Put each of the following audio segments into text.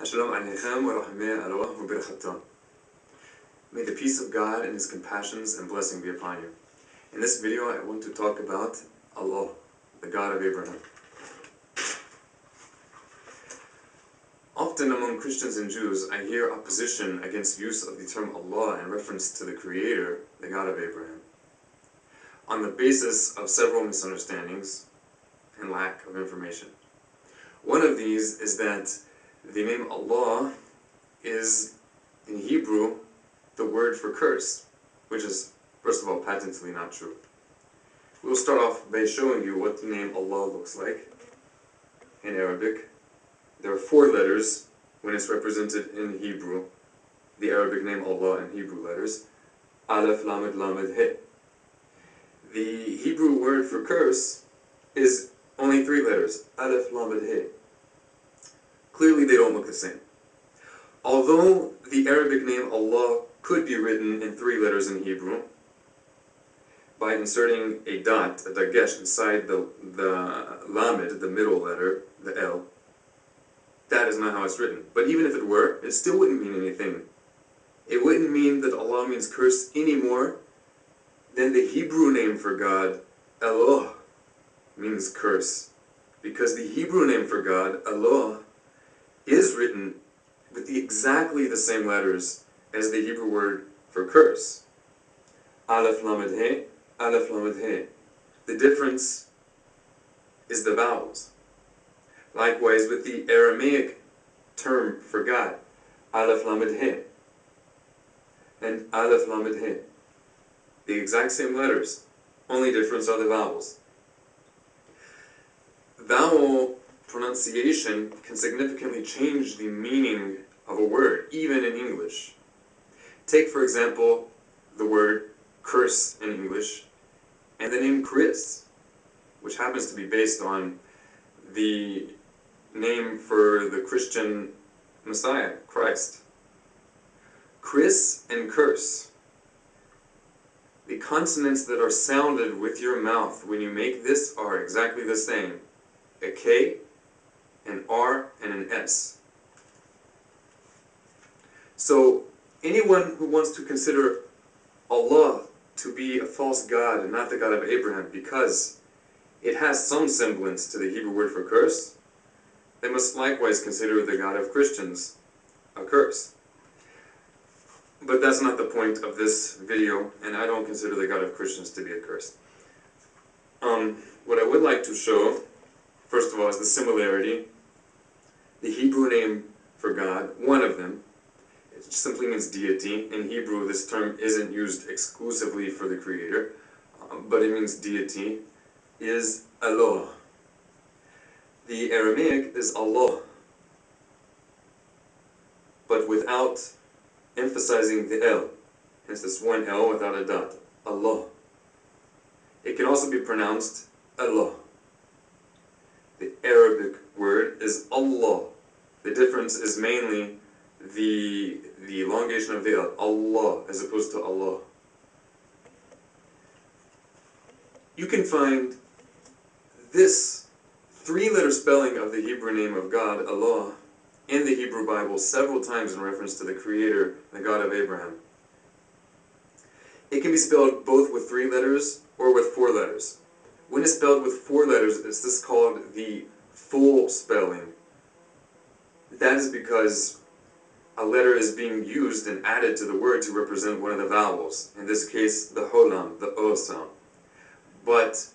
Shalom Aleichem wa rahmeh Allah wa barakatuh. May the peace of God and His compassions and blessing be upon you. In this video I want to talk about Allah, the God of Abraham. Often among Christians and Jews I hear opposition against use of the term Allah in reference to the Creator, the God of Abraham, on the basis of several misunderstandings and lack of information. One of these is that the name Allah is, in Hebrew, the word for curse, which is, first of all, patently not true. We'll start off by showing you what the name Allah looks like in Arabic. There are 4 letters when it's represented in Hebrew, the Arabic name Allah in Hebrew letters. Alef, Lamed, Lamed, He. The Hebrew word for curse is only 3 letters, Alef, Lamed, He. Clearly they don't look the same. Although the Arabic name Allah could be written in 3 letters in Hebrew, by inserting a dot, a dagesh, inside the lamed, the middle letter, the L, that is not how it's written. But even if it were, it still wouldn't mean anything. It wouldn't mean that Allah means curse any more than the Hebrew name for God, Allah, means curse. Because the Hebrew name for God, Allah, is written with exactly the same letters as the Hebrew word for curse. Alef Lamed He, Alef Lamed He. The difference is the vowels. Likewise with the Aramaic term for God, Alef Lamed He and Alef Lamed He. The exact same letters, only difference are the vowels. Vowel pronunciation can significantly change the meaning of a word, even in English. Take, for example, the word curse in English and the name Chris, which happens to be based on the name for the Christian Messiah, Christ. Chris and curse. The consonants that are sounded with your mouth when you make this are exactly the same. A K, an R, and an S. So anyone who wants to consider Allah to be a false God and not the God of Abraham because it has some semblance to the Hebrew word for curse, they must likewise consider the God of Christians a curse. But that's not the point of this video, and I don't consider the God of Christians to be a curse. What I would like to show, first of all, is the similarity. The Hebrew name for God, one of them, it simply means deity. In Hebrew, this term isn't used exclusively for the Creator, but it means deity, is Allah. The Aramaic is Allah, but without emphasizing the L. Hence this one L without a dot. Allah. It can also be pronounced Allah. The Arabic word is Allah. The difference is mainly the elongation of the L, Allah, as opposed to Allah. You can find this 3-letter spelling of the Hebrew name of God, Allah, in the Hebrew Bible several times in reference to the Creator, the God of Abraham. It can be spelled both with 3 letters or with 4 letters. When it's spelled with 4 letters, it's this called the full spelling. That is because a letter is being used and added to the word to represent one of the vowels. In this case, the holam, the O sound. But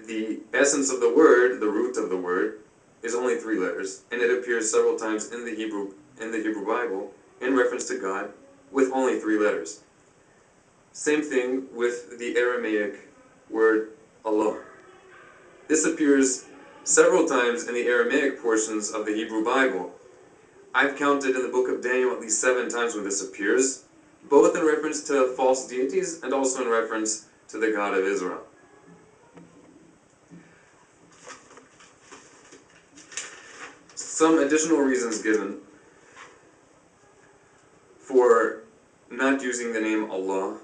the essence of the word, the root of the word, is only 3 letters, and it appears several times in the Hebrew Bible in reference to God with only 3 letters. Same thing with the Aramaic word Allah. This appears several times in the Aramaic portions of the Hebrew Bible. I've counted in the book of Daniel at least 7 times when this appears, both in reference to false deities and also in reference to the God of Israel. Some additional reasons given for not using the name Allah,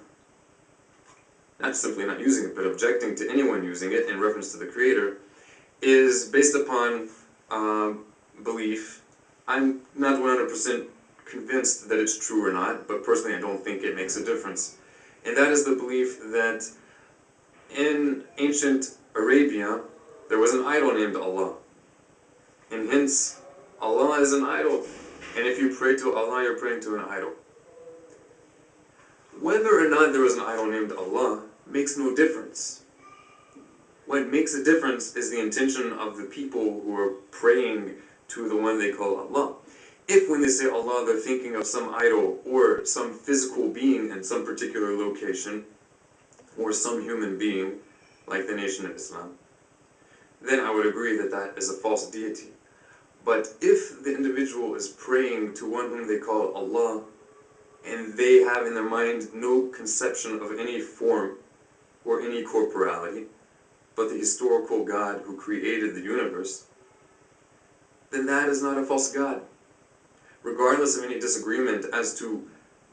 not simply not using it, but objecting to anyone using it in reference to the Creator, is based upon belief I'm not 100% convinced that it's true or not, but personally I don't think it makes a difference. And that is the belief that in ancient Arabia, there was an idol named Allah. And hence, Allah is an idol. And if you pray to Allah, you're praying to an idol. Whether or not there was an idol named Allah makes no difference. What makes a difference is the intention of the people who are praying to the one they call Allah. If when they say Allah, they're thinking of some idol or some physical being in some particular location, or some human being, like the Nation of Islam, then I would agree that that is a false deity. But if the individual is praying to one whom they call Allah, and they have in their mind no conception of any form or any corporality, but the historical God who created the universe, then that is not a false God. Regardless of any disagreement as to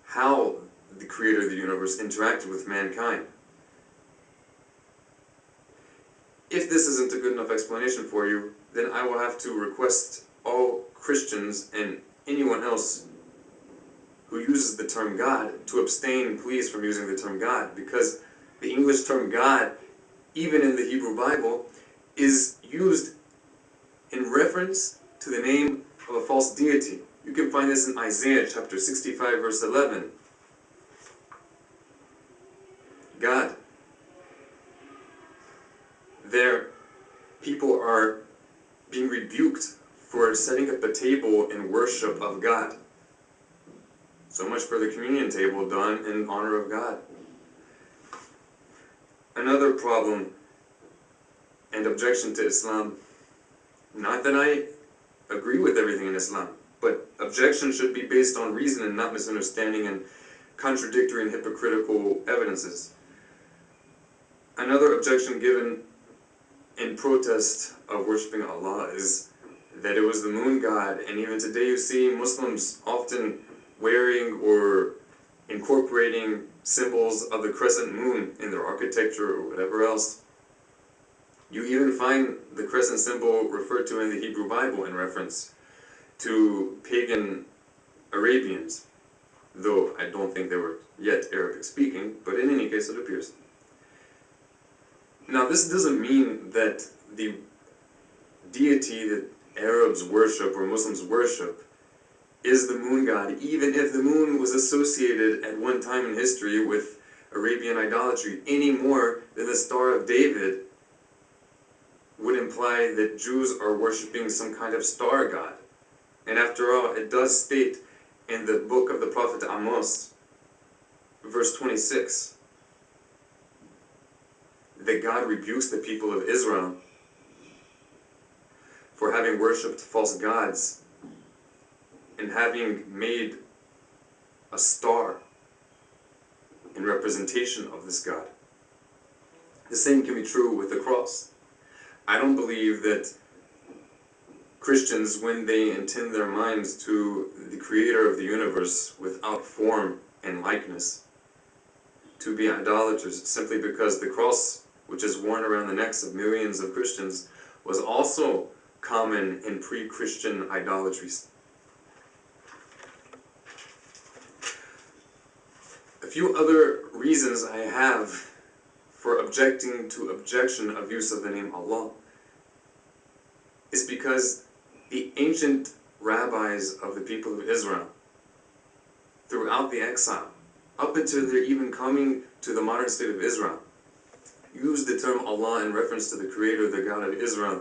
how the creator of the universe interacted with mankind. If this isn't a good enough explanation for you, then I will have to request all Christians and anyone else who uses the term God to abstain, please, from using the term God, because the English term God, even in the Hebrew Bible, is used in reference to the name of a false deity. You can find this in Isaiah chapter 65 verse 11. God. There, people are being rebuked for setting up a table in worship of God. So much for the communion table done in honor of God. Another problem and objection to Islam, not that I agree with everything in Islam, but objection should be based on reason and not misunderstanding and contradictory and hypocritical evidences. Another objection given in protest of worshipping Allah is that it was the moon god, and even today you see Muslims often wearing or incorporating symbols of the crescent moon in their architecture or whatever else. You even find the crescent symbol referred to in the Hebrew Bible in reference to pagan Arabians, though I don't think they were yet Arabic speaking, but in any case it appears. Now this doesn't mean that the deity that Arabs worship or Muslims worship is the moon god, even if the moon was associated at one time in history with Arabian idolatry, any more than the Star of David would imply that Jews are worshipping some kind of star god. And after all, it does state in the book of the prophet Amos, verse 26, that God rebukes the people of Israel for having worshipped false gods and having made a star in representation of this God. The same can be true with the cross. I don't believe that Christians, when they intend their minds to the creator of the universe without form and likeness, to be idolaters simply because the cross, which is worn around the necks of millions of Christians, was also common in pre-Christian idolatries. A few other reasons I have for objecting to objection of use of the name Allah is because the ancient rabbis of the people of Israel, throughout the exile, up until their even coming to the modern state of Israel, used the term Allah in reference to the creator, the God of Israel,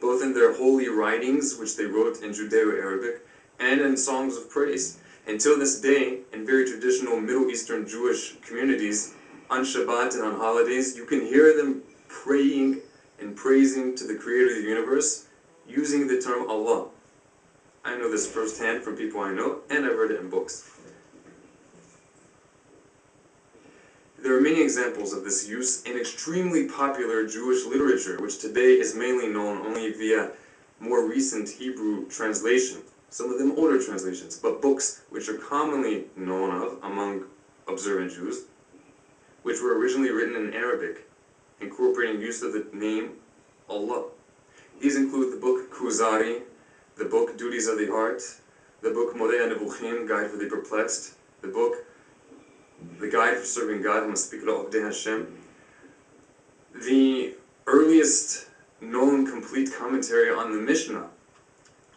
both in their holy writings, which they wrote in Judeo-Arabic, and in songs of praise. Until this day, in very traditional Middle Eastern Jewish communities, on Shabbat and on holidays, you can hear them praying and praising to the creator of the universe using the term Allah. I know this firsthand from people I know, and I've read it in books. There are many examples of this use in extremely popular Jewish literature, which today is mainly known only via more recent Hebrew translation, some of them older translations, but books which are commonly known of among observant Jews, which were originally written in Arabic, incorporating use of the name Allah. These include the book Kuzari, the book Duties of the Heart, the book Modeh Nebuchim, Guide for the Perplexed, the book The Guide for Serving God, Maspikla Obdei Hashem, the earliest known complete commentary on the Mishnah,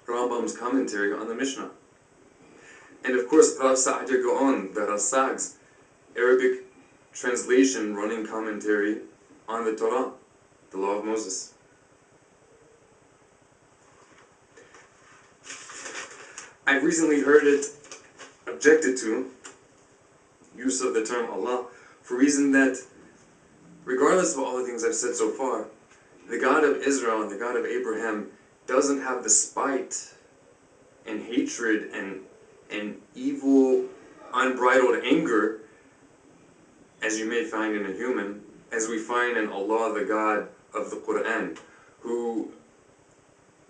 Rambam's commentary on the Mishnah. And of course, Rav Sa'adir Gaon, the Rasag's Arabic translation running commentary on the Torah, the Law of Moses. I've recently heard it objected to, use of the term Allah, for reason that, regardless of all the things I've said so far, the God of Israel and the God of Abraham doesn't have the spite and hatred and evil, unbridled anger, as you may find in a human, as we find in Allah, the God of the Quran, who,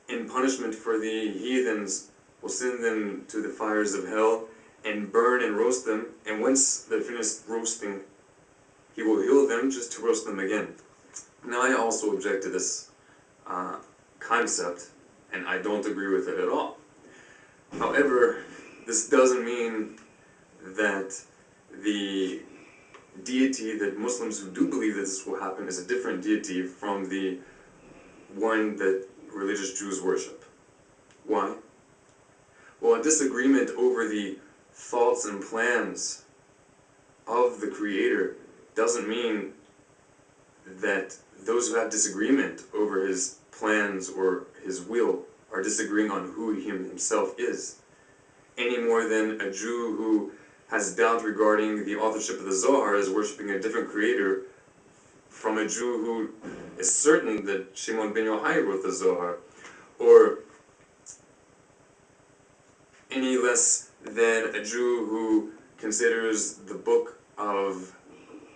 in punishment for the heathens, will send them to the fires of hell and burn and roast them, and once they're finished roasting, He will heal them just to roast them again. Now, I also object to this concept, and I don't agree with it at all. However, this doesn't mean that the deity that Muslims who do believe that this will happen is a different deity from the one that religious Jews worship. Why? Well, a disagreement over the thoughts and plans of the Creator doesn't mean that those who have disagreement over His plans or His will are disagreeing on who He Himself is, any more than a Jew who has doubt regarding the authorship of the Zohar is worshipping a different Creator from a Jew who is certain that Shimon ben Yochai wrote the Zohar, or any less than a Jew who considers the book of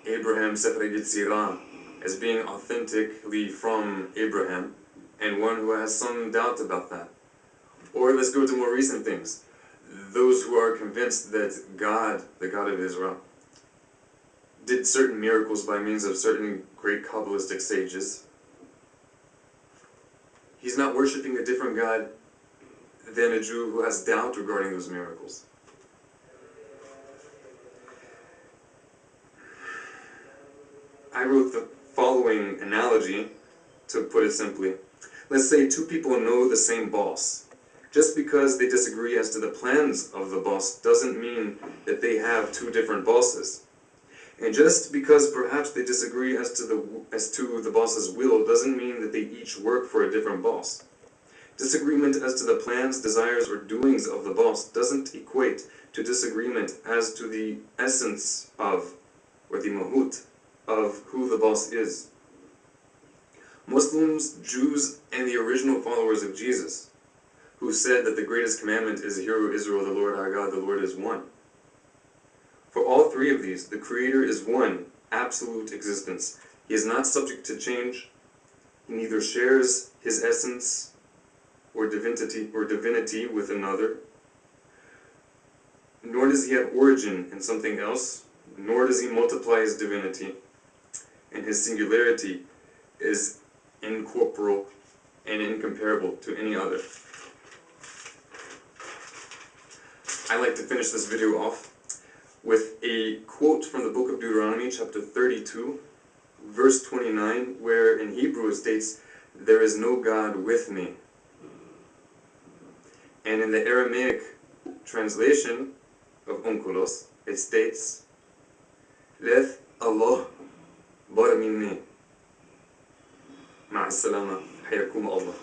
Abraham, Sefer Yetzirah, as being authentically from Abraham, and one who has some doubt about that. Or let's go to more recent things. Those who are convinced that God, the God of Israel, did certain miracles by means of certain great Kabbalistic sages. He's not worshipping a different God than a Jew who has doubt regarding those miracles. I wrote the following analogy to put it simply. Let's say two people know the same boss. Just because they disagree as to the plans of the boss doesn't mean that they have two different bosses. And just because perhaps they disagree as to the boss's will doesn't mean that they each work for a different boss. Disagreement as to the plans, desires, or doings of the boss doesn't equate to disagreement as to the essence of, or the mahut, of who the boss is. Muslims, Jews, and the original followers of Jesus, who said that the greatest commandment is, Hear, O Israel, the Lord our God, the Lord is one. For all three of these, the Creator is one, absolute existence. He is not subject to change. He neither shares His essence or divinity with another, nor does He have origin in something else, nor does He multiply His divinity, and His singularity is incorporeal and incomparable to any other. I like to finish this video off with a quote from the book of Deuteronomy, chapter 32, verse 29, where in Hebrew it states, "There is no God with me." And in the Aramaic translation of Onkelos, it states, "Leth Allah bar minni." Ma'as salama, hayakum Allah.